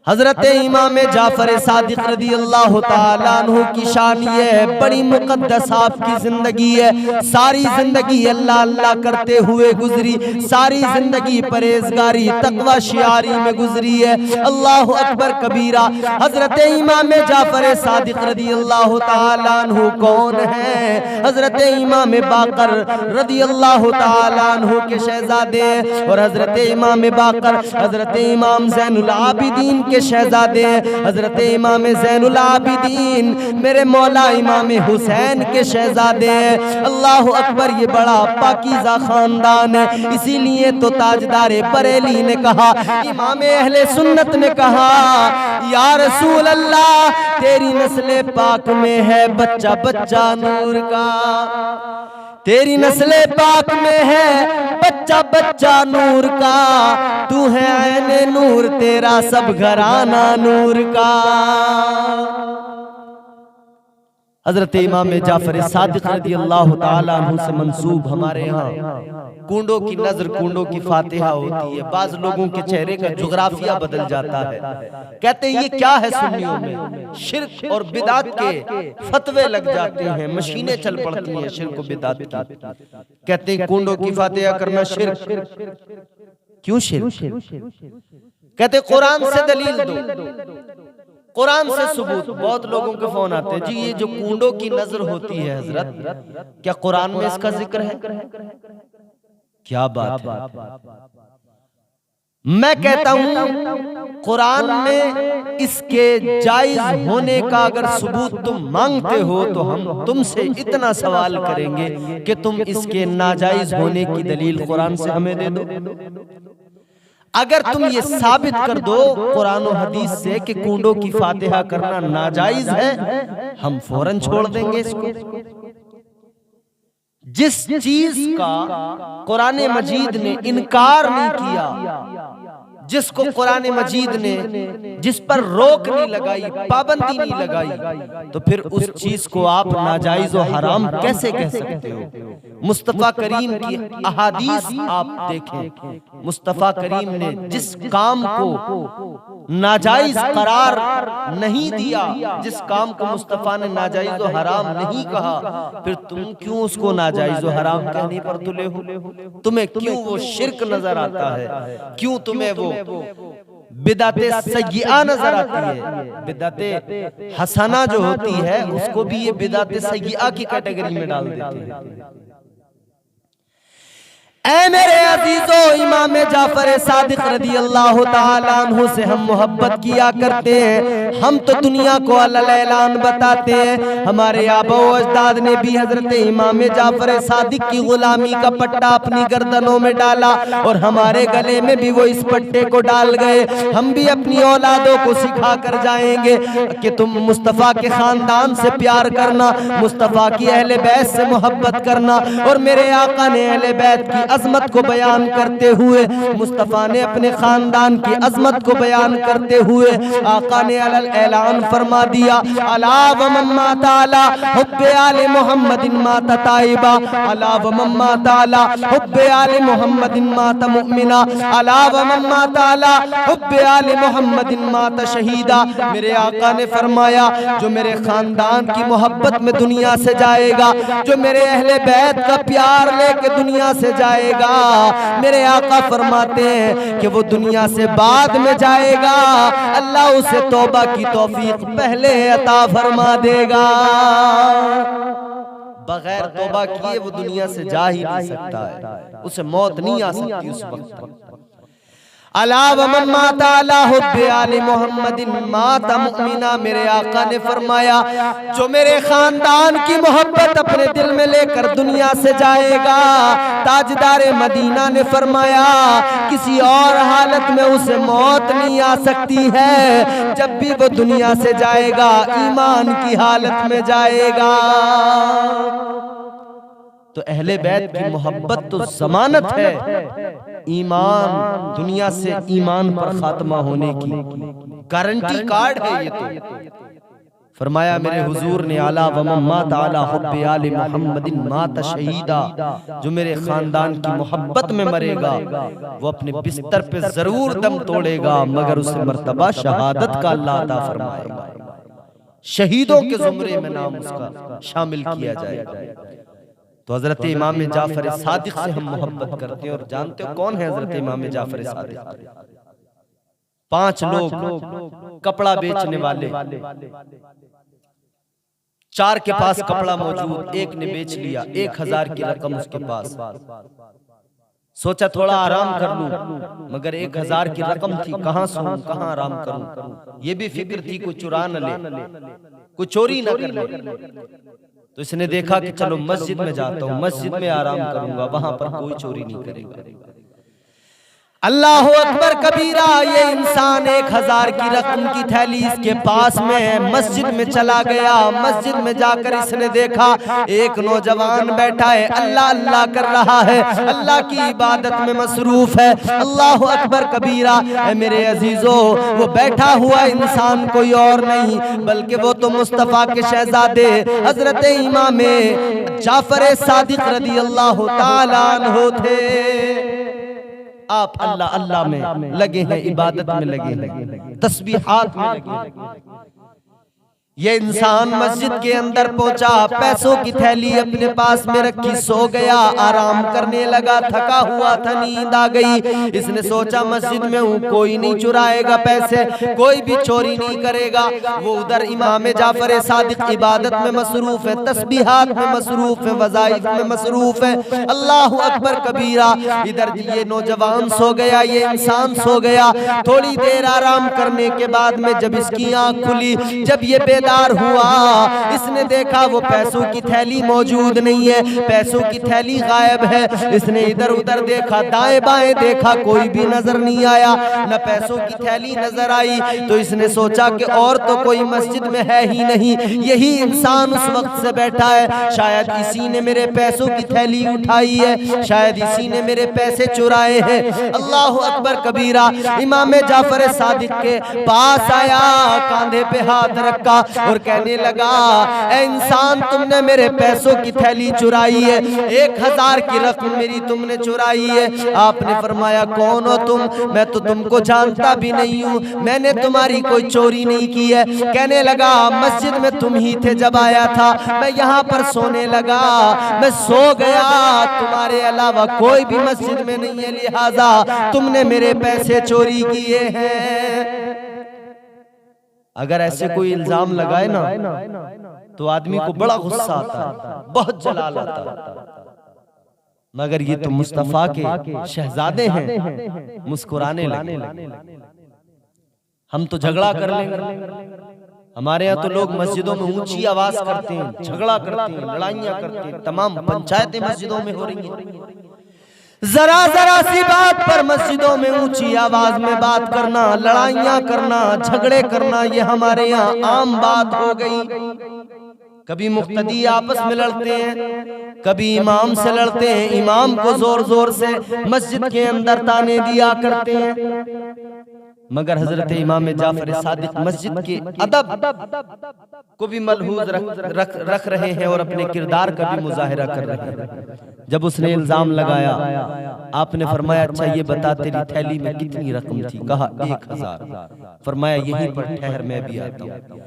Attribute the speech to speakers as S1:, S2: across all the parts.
S1: हजरत इमाम जाफर सादिक रदी अल्लाह ताला अन्हु की शान ये है, बड़ी मुकद्दस आपकी जिंदगी है। सारी जिंदगी अल्लाह अल्लाह करते हुए गुजरी, सारी जिंदगी परहेजगारी तकवा शियारी में गुजरी है। अल्लाह अकबर कबीरा। हजरत इमाम जाफर सादिक रदी अल्लाह ताला अन्हु कौन है? हजरत इमाम बाकर रदी अल्लाह ताला अन्हु के शहजादे और हजरत इमाम बाकर हजरत इमाम ज़ैनुल आबिदीन के शहजादे हजरत इमाम ज़ैनुल आबिदीन मेरे मौला इमाम हुसैन के शहजादे हैं। अल्लाह अकबर, ये बड़ा पाकीज़ा खानदान है। इसीलिए तो ताजदार बरेली ने कहा, इमाम अहले सुन्नत ने कहा, या रसूल अल्लाह तेरी नस्ल पाक में है बच्चा बच्चा नूर का, तेरी नस्ल पाक में है बच्चा बच्चा नूर का, तू है ऐने नूर तेरा सब घराना नूर का। हजरत इमाम जाफर सादिक रज़ी अल्लाह ताला अन्हु से मंसूब हमारे यहाँ कूंडों की नजर कूंडों की फातिहा होती है। बाज लोगों के चेहरे का जुग्राफिया बदल जाता है। कहते हैं ये क्या है, सुन्नियों में शिर्क और बिदात के फतवे लग जाते हैं, मशीनें चल पड़ती हैं शिर्क और बिदात की। कहते हैं कूंडों की फातिहा करना शिर्क। क्यों शिर्क? कहते कुरान से दलील दो, कुरान से सबूत। बहुत लोगों के फोन आते हैं, जी ये जो कूंडों की नजर होती है हजरत, क्या कुरान में इसका जिक्र है? क्या बात है। मैं कहता हूं कुरान में इसके जायज होने का अगर सबूत तुम मांगते हो तो हम तुमसे इतना सवाल करेंगे कि तुम इसके नाजायज होने की दलील कुरान से हमें दे दो। अगर तुम ये साबित कर दो कुरान और हदीस से कि कूंडों की फातिहा करना नाजायज है, हम फौरन छोड़ देंगे इसको। जिस चीज का कुरान मजीद ने इनकार नहीं किया, जिसको कुरान मजीद ने जिस पर रोक नहीं लगाई, पाबंदी नहीं लगाई, तो फिर उस चीज को आप नाजायज और हराम कैसे कह सकते हो? मुस्तफा करीम की अहादीस आप देखें, मुस्तफा करीम ने जिस काम को नाजायज करार नहीं दिया, जिस काम को मुस्तफा ने नाजायज और हराम नहीं कहा, फिर तुम क्यों उसको नाजायज और हराम कहने पर तुले हो? तुम्हें क्यों वो शिर्क नजर आता है? क्यों तुम्हें वो बिदाते सय्यिआ नजर आती है? बिदाते हसना जो होती है उसको भी ये बिदाते सय्यिआ की कैटेगरी में डाल देते हैं। ऐ मेरे अजीजों, इमाम जाफर सादिक रज़ी अल्लाह ताला अन्हु से हम मोहब्बत किया करते हैं। हम तो दुनिया को अलल ऐलान बताते हैं। हमारे आबा व अजदाद ने भी हजरत इमाम जाफर सादिक की गुलामी का पट्टा अपनी गर्दनों में डाला और हमारे गले में भी वो इस पट्टे को डाल गए। हम भी अपनी औलादों को सिखा कर जाएंगे कि तुम मुस्तफ़ा के खानदान से प्यार करना, मुस्तफ़ा की अहले बैत से मोहब्बत करना। और मेरे आका ने अहले बैत की अजमत को बयान करते हुए, मुस्तफ़ा ने अपने खानदान की अजमत को बयान करते हुए आका ने अलल ऐलान फरमा दिया, अला व मम्मा ताला हुब्बे आले मोहम्मदिन माता ताइबा, अला व मम्मा ताला हुब्बे आले मोहम्मदिन माता मुमिना, अला व मम्मा ताला हुब्बे आले मोहम्मदिन माता शहीदा। मेरे आका ने फरमाया, जो मेरे खानदान की मोहब्बत में दुनिया से जाएगा, जो मेरे अहले बैत का प्यार लेके दुनिया से जाएगा, मेरे आका फरमाते हैं कि वो दुनिया से बाद में जाएगा, अल्लाह उसे तौबा की तौफीक पहले अता फरमा देगा। बगैर तौबा किए वो दुनिया से जा ही नहीं सकता है, उसे मौत नहीं आ सकती उस वक्त। अला व मम्मा ताला हुब्बे आले मोहम्मदिन माता मुमिना, मेरे आका ने फरमाया, जो मेरे खानदान की मोहब्बत अपने दिल में लेकर दुनिया से जाएगा, ताजदारे मदीना ने फरमाया, किसी और हालत में उसे मौत नहीं आ सकती है, जब भी वो दुनिया से जाएगा ईमान की हालत में जाएगा। तो अहले बैत की मोहब्बत तो जमानत है ईमान, दुनिया से ईमान पर खात्मा होने की गारंटी कार्ड है। ये तो फरमाया मेरे हुजूर ने आला व मम्मात आला हुब्बे आले मुहम्मदिन मात शहीदा, जो मेरे खानदान की मोहब्बत में मरेगा वो अपने बिस्तर पे जरूर दम तोड़ेगा, मगर उसे मर्तबा शहादत का अल्लाह अता फरमाएगा, शहीदों के जुमरे में नाम उसका शामिल किया जाएगा। तो हजरत इमाम जाफर सादिक से हम मोहब्बत करते हैं। और जानते हो कौन है हजरत इमाम जाफर सादिक? 5 लोग कपड़ा बेचने वाले, 4 के पास कपड़ा मौजूद, एक ने बेच लिया, 1000 की रकम उसके पास। सोचा थोड़ा आराम कर लूं, मगर 1000 की रकम थी, कहां सोऊं, कहां आराम करूं। ये भी फिक्र थी कोई चुरा न ले, कोई चोरी न कर ले। तो इसने देखा कि चलो मस्जिद में जाता हूं, मस्जिद में आराम करूंगा, वहां पर कोई चोरी नहीं करेगा। अल्लाह अकबर कबीरा, ये इंसान 1000 की रकम की थैली इसके पास में है, मस्जिद में चला गया। मस्जिद में जाकर इसने देखा एक नौजवान बैठा है, अल्लाह अल्लाह कर रहा है, अल्लाह की इबादत में मसरूफ है। अल्लाह अकबर कबीरा। मेरे अजीजों, वो बैठा हुआ इंसान कोई और नहीं बल्कि वो तो मुस्तफ़ा के शहजादे हजरत इमाम जाफर सादिक रदी अल्लाह ताला अन्हु थे। आप अल्लाह अल्लाह में लगे हैं, इबादत में लगे हैं, तस्बीहात में लगे हैं। ये इंसान मस्जिद के अंदर पहुंचा, पैसों की थैली अपने पास में रखी, सो गया, आराम करने लगा, थका हुआ था, नींद आ गई। इसने सोचा मस्जिद में हूँ, कोई नहीं चुराएगा पैसे, कोई भी चोरी नहीं करेगा। वो उधर इमाम जाफर सादिक इबादत में मसरूफ है, तस्बीहात में मसरूफ है, वज़ाइफ में मसरूफ है। अल्लाह अकबर कबीरा। इधर ये नौजवान सो गया, ये इंसान सो गया। थोड़ी देर आराम करने के बाद में जब इसकी आंख खुली, जब ये बेदार हुआ, इसने देखा वो पैसों की थैली मौजूद नहीं है, पैसों की थैली गायब है। इसने इधर उधर देखा, दाएं बाएं देखा, कोई भी नजर नहीं आया, न पैसों की थैली नजर आई। तो इसने सोचा कि और तो कोई मस्जिद में है ही नहीं, यही इंसान उस वक्त से बैठा है, शायद इसी ने मेरे पैसों की थैली उठाई है, शायद इसी ने मेरे पैसे चुराए हैं। अल्लाह अकबर कबीरा। इमाम जाफर सादिक के पास आया, कांधे पे हाथ रखा और कहने लगा, ऐ इंसान, तुमने मेरे पैसों की थैली चुराई है, 1000 की रकम मेरी तुमने चुराई है। आपने फरमाया, कौन हो तुम? मैं तो तुमको जानता भी नहीं हूँ, मैंने तुम्हारी कोई चोरी नहीं की है। कहने लगा, मस्जिद में तुम ही थे जब आया था, मैं यहाँ पर सोने लगा, मैं सो गया, तुम्हारे अलावा कोई भी मस्जिद में नहीं है, लिहाजा तुमने मेरे पैसे चोरी किए हैं। अगर ऐसे कोई इल्जाम लगाए ना तो आदमी को बड़ा गुस्सा आता, बहुत जलाल आता, मगर ये तो मुस्तफा के शहजादे हैं, मुस्कुराने लगे। हम तो झगड़ा कर लेंगे। हमारे यहाँ तो लोग मस्जिदों में ऊंची आवाज करते हैं, झगड़ा करते हैं, लड़ाइयां करते हैं, तमाम पंचायतें मस्जिदों में हो रही हैं। जरा जरा सी बात पर मस्जिदों में ऊंची आवाज में बात करना, लड़ाइयां करना, झगड़े करना, ये हमारे यहाँ आम बात हो गई। कभी मुक्तदी आपस में लड़ते हैं, कभी इमाम से लड़ते हैं, इमाम को जोर जोर से मस्जिद के अंदर ताने दिया करते हैं। मगर हजरत इमाम जाफर सादिक मस्जिद के अदब को भी मलहूज रख रहे हैं और अपने किरदार का भी मुजाहिरा कर रहे हैं। जब उसने इल्जाम लगाया, आपने फरमाया, अच्छा ये बता तेरी थैली में कितनी रकम थी? कहा 1000। फरमाया, यहीं पर ठहर, मैं भी आता हूँ।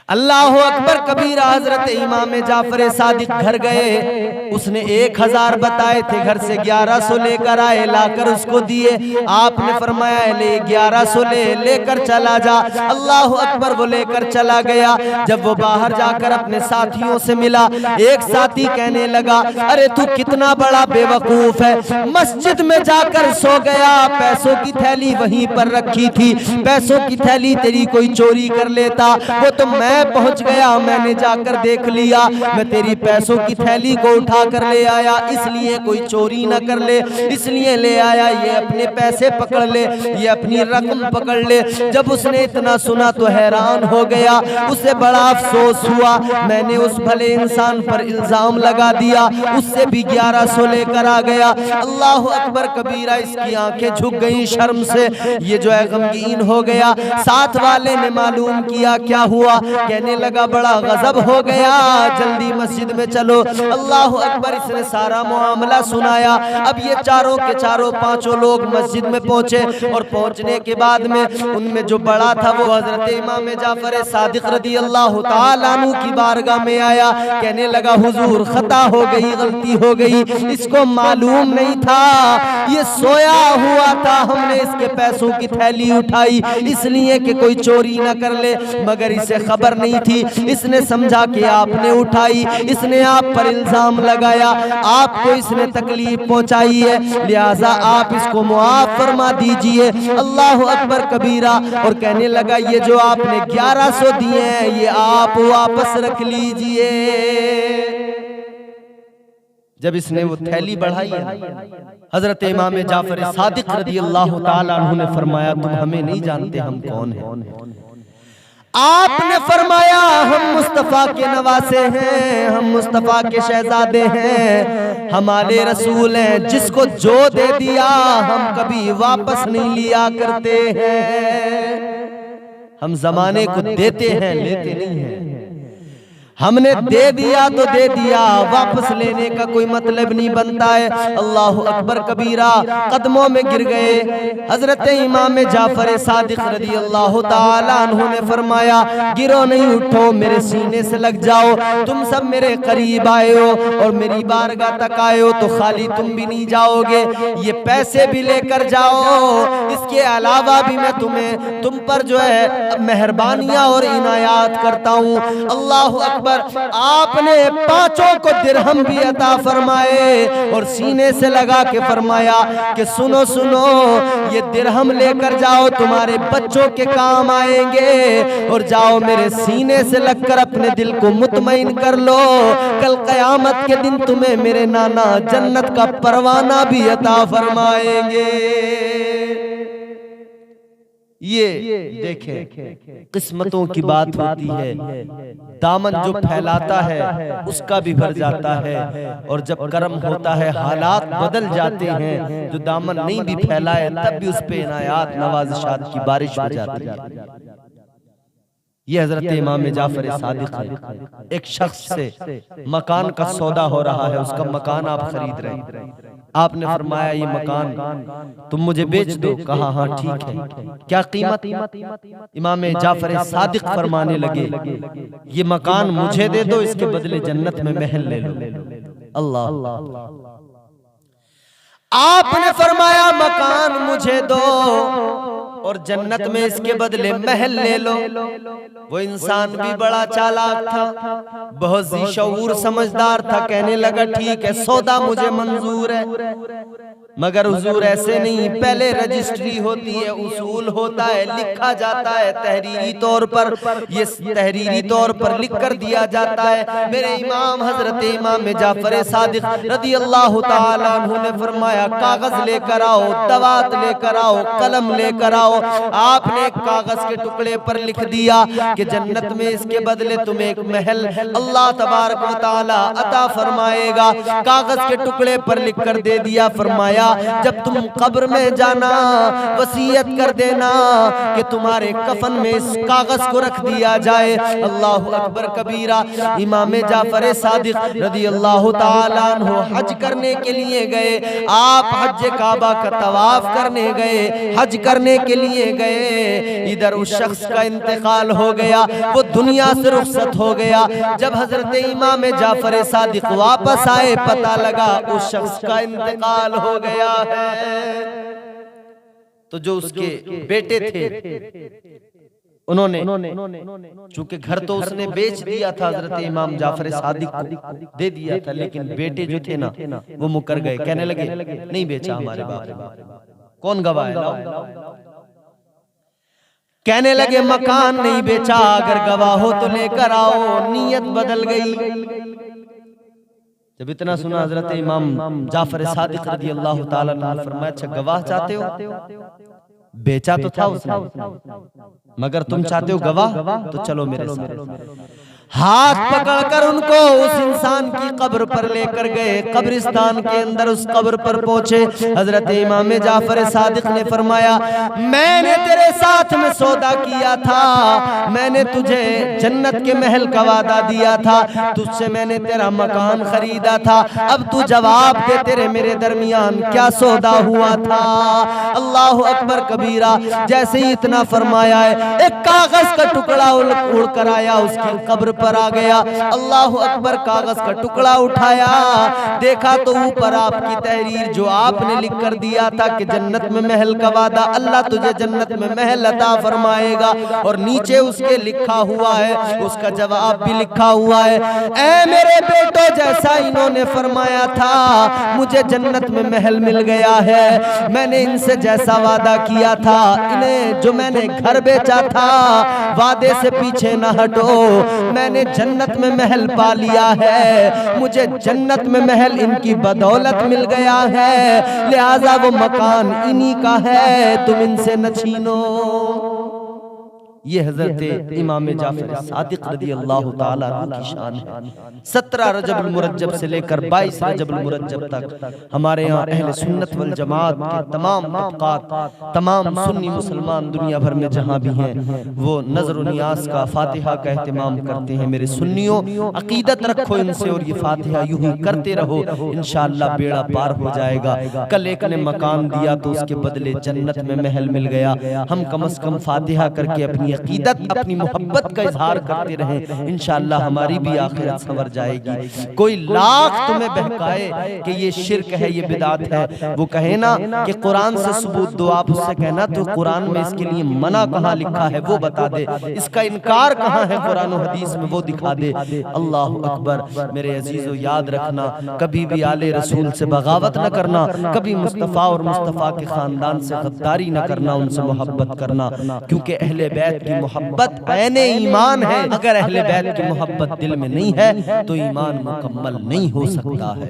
S1: अल्लाह अकबर कबीरा। हजरत इमाम जाफर सादिक घर गए, उसने 1000 बताए थे, घर से 1100 लेकर आए, लाकर उसको दिए। आपने फरमाया, ले 1100 लेकर चला जा। अल्लाह अकबर। वो लेकर चला गया। जब वो बाहर जाकर अपने साथियों से मिला, एक साथी कहने लगा, अरे तू कितना बड़ा बेवकूफ है, मस्जिद में जाकर सो गया, पैसों की थैली वहीं पर रखी थी, पैसों की थैली तेरी कोई चोरी कर लेता, वो तो मैं पहुंच गया, मैंने जाकर देख लिया, मैं तेरी पैसों की थैली को उठा कर ले आया, इसलिए कोई चोरी न कर ले, इसलिए ले आया, ये अपने पैसे पकड़ ले, ये अपनी रकम पकड़ ले। जब उसने इतना सुना तो हैरान हो गया, उसे बड़ा अफसोस हुआ, मैंने उस भले इंसान पर इल्जाम लगा दिया, उससे भी 1100 लेकर आ गया। अल्लाह अकबर कबीरा। इसकी आंखें झुक गई शर्म से, ये जो है गमगीन हो गया। साथ वाले ने मालूम किया क्या हुआ, कहने लगा बड़ा गजब हो गया, जल्दी मस्जिद में चलो। अल्लाह अकबर, इसने सारा मामला सुनाया। अब ये चारों के चारों पांचों लोग मस्जिद में पहुंचे और पहुंचने के बाद में उनमें जो बड़ा था वो हजरत इमाम जाफर सादिक रदी अल्लाह ताला अन्हु की बारगाह में आया। कहने लगा हुजूर खता हो गई, गलती हो गई, इसको मालूम नहीं था, ये सोया हुआ था, हमने इसके पैसों की थैली उठाई इसलिए कि कोई चोरी ना कर ले, मगर इसे खबर नहीं थी, इसने समझा कि आपने उठाई, इसने आप पर इल्जाम लगाया, आपको इसने तकलीफ पहुंचाई है, लिहाजा आप इसको मुआफ फरमा दीजिए। अल्लाह अकबर कबीरा। और कहने लगा ये जो आपने 1100 दिए हैं ये आप वापस रख लीजिए। जब इसने वो थैली बढ़ाई, हजरत इमाम जाफर सादिक रदी अल्लाह ताला अन्हु ने फरमाया तुम हमें नहीं जानते, हम कौन हैं? आपने फरमाया हम मुस्तफ़ा के नवासे हैं, हम मुस्तफ़ा के शहजादे हैं, हमारे रसूल हैं, जिसको जो दे दिया हम कभी वापस नहीं लिया करते हैं, हम जमाने को देते हैं लेते नहीं हैं, हमने दे दिया तो दे दिया, वापस लेने का कोई मतलब नहीं बनता है। अल्लाह अकबर कबीरा। कदमों में गिर गए। हजरत इमाम जाफर सादिक रदी अल्लाह ताला अन्हु ने फरमाया गिरो नहीं, उठो, मेरे सीने से लग जाओ, तुम सब मेरे करीब आए हो और मेरी बारगाह तक आए हो तो खाली तुम भी नहीं जाओगे, ये पैसे भी लेकर जाओ, इसके अलावा भी मैं तुम पर जो है मेहरबानियां और इनायात करता हूँ। अल्लाह आपने पांचों को दिरहम भी अता फरमाए और सीने से लगा के फरमाया कि सुनो सुनो, ये दिरहम लेकर जाओ, तुम्हारे बच्चों के काम आएंगे, और जाओ मेरे सीने से लगकर अपने दिल को मुतमईन कर लो, कल कयामत के दिन तुम्हें मेरे नाना जन्नत का परवाना भी अता फरमाएंगे। ये देखें किस्मतों की बात होती है, दामन जो फैलाता है उसका भी भर जाता है, और जब कर्म होता है हालात बदल जाते हैं, जो दामन नहीं भी फैलाए तब भी उस पे इनायात नवाज़िशात की बारिश हो जाती है। ये हजरत इमाम जाफर सादिक है। एक शख्स से मकान का सौदा हो रहा है, उसका मकान आप खरीद रहे हैं, आपने फरमाया ये मकान तुम मुझे बेच दो, कहा हाँ ठीक है, क्या कीमत? इमाम जाफर सादिक फरमाने लगे ये मकान मुझे दे दो, इसके बदले जन्नत में महल ले लो। अल्लाह। आपने फरमाया मकान मुझे दो और जन्नत में इसके बदले महल ले लो। वो इंसान भी बड़ा चालाक था, बहुत ही शऊर समझदार था, कहने लगा ठीक है सौदा मुझे मंजूर है, मगर हुजूर ऐसे नहीं, पहले रजिस्ट्री होती है, उसूल होता है, लिखा जाता है तहरीरी तौर पर, ये तहरीरी तौर पर लिख कर दिया जाता है। मेरे इमाम हजरत इमाम जाफर सादिक रदी अल्लाह ताला अन्हु ने फरमाया कागज लेकर आओ, दवात लेकर आओ, कलम लेकर आओ। आपने एक कागज के टुकड़े पर लिख दिया कि जन्नत में इसके बदले तुम्हें एक महल अल्लाह तबारक व तआला अता फरमाएगा। कागज के टुकड़े पर लिख कर दे दिया, फरमाया जब तुम कब्र में जाना वसीयत कर देना कि तुम्हारे कफन में इस कागज को रख दिया जाए। अल्लाह अकबर कबीरा। इमाम जाफर सादिक रदी अल्लाह ताला अन्हु हज करने के लिए गए, आप हज काबा का तवाफ करने गए, हज करने के लिए गए, इधर उस शख्स का इंतकाल हो गया, वो दुनिया से रुखसत हो गया। जब हजरत इमाम जाफर सादिक वापस आए पता लगा उस शख्स का इंतकाल हो गया है। तो जो उसके बेटे थे उन्होंने, चूंकि घर तो उसने बेच दिया था हजरत इमाम जाफर सादिक को दे दिया था, लेकिन बेटे जो थे ना वो मुकर गए, कहने लगे नहीं बेचा हमारे बाप, कौन गवाह है? कहने लगे मकान नहीं बेचा, अगर गवाह हो तो लेकर आओ। नीयत बदल गई। जब इतना सुना हजरत इमाम जाफर सादिक रदी अल्लाह ताला अन्हु ने फरमाया अच्छा गवाह चाहते हो? बेचा तो था उसने, मगर तुम चाहते हो गवाह, तो चलो मेरे साथ। हाथ पकड़कर उनको उस इंसान की कब्र पर लेकर गए। कब्रिस्तान के अंदर उस कब्र पर पहुंचे। हजरत इमाम जाफर सादिक ने फरमाया, मैंने तेरे साथ में सौदा किया था, मैंने तुझे जन्नत के महल का वादा दिया था, तुझसे मैंने तेरा मकान खरीदा था, अब तू जवाब दे तेरे मेरे दरमियान क्या सौदा हुआ था। अल्लाह अकबर कबीरा। जैसे ही इतना फरमाया है, एक कागज का टुकड़ा उड़ कर आया, उसकी कब्र पर आ गया। अल्लाह अकबर। कागज का टुकड़ा उठाया, देखा तो ऊपर आपकी तहरीर जो आपने लिख कर दिया था कि जन्नत में महल का वादा, अल्लाह तुझे जन्नत में महल अता फरमाएगा, और नीचे उसके लिखा हुआ है, उसका जवाब भी लिखा हुआ है, ऐ मेरे बेटो जैसा इन्होंने फरमाया था मुझे जन्नत में महल मिल गया है। मैंने इनसे जैसा वादा किया था, इन्हें जो मैंने घर बेचा था, वादे से पीछे न हटो, मैंने जन्नत में महल पा लिया है, मुझे जन्नत में महल इनकी बदौलत मिल गया है, लिहाजा वो मकान इन्हीं का है, तुम इनसे न छीनो। ये हजरत इमाम जाफर सादिक रज़ी अल्लाह ताला अन्हु की शान है। 17 रजब मुरज्जब से लेकर 22 रजब मुरज्जब तक हमारे यहाँ अहले सुन्नत वल जमात के तमाम तबकात, तमाम सुन्नी मुसलमान दुनिया भर में जहाँ भी हैं, वो नजर नियाज का फातिहा का एहतमाम करते हैं। मेरे सुन्नियों, अकीदत रखो इनसे और ये फातिहा यूं ही करते रहो, इंशाअल्लाह बेड़ा पार हो जाएगा। कल एक ने मकान दिया तो उसके बदले जन्नत में महल मिल गया। हम कम से कम फातिहा करके अपनी अकीदत, अपनी मोहब्बत का इजहार करते रहें, इंशाअल्लाह हमारी भी आखिरत संवर जाएगी। कोई लाख तुम्हें बहकाए कि ये शिर्क है, ये बिदात है, वो कहे ना कि कुरान से सबूत दो, आप उससे कहना तो कुरान में इसके लिए मना कहाँ लिखा है वो बता दे, इसका इनकार कहाँ है कुरान और हदीस में वो दिखा दे। अल्लाह अकबर। मेरे अजीजों, याद रखना, कभी भी आले रसूल से बगावत न करना, कभी मुस्तफ़ा और मुस्तफ़ा के खानदान से गद्दारी न करना, उनसे मोहब्बत करना, क्योंकि अहले बैत की मोहब्बत ऐने ईमान है। अगर अहले बैत की मोहब्बत दिल में नहीं है तो ईमान मुकम्मल नहीं हो सकता है।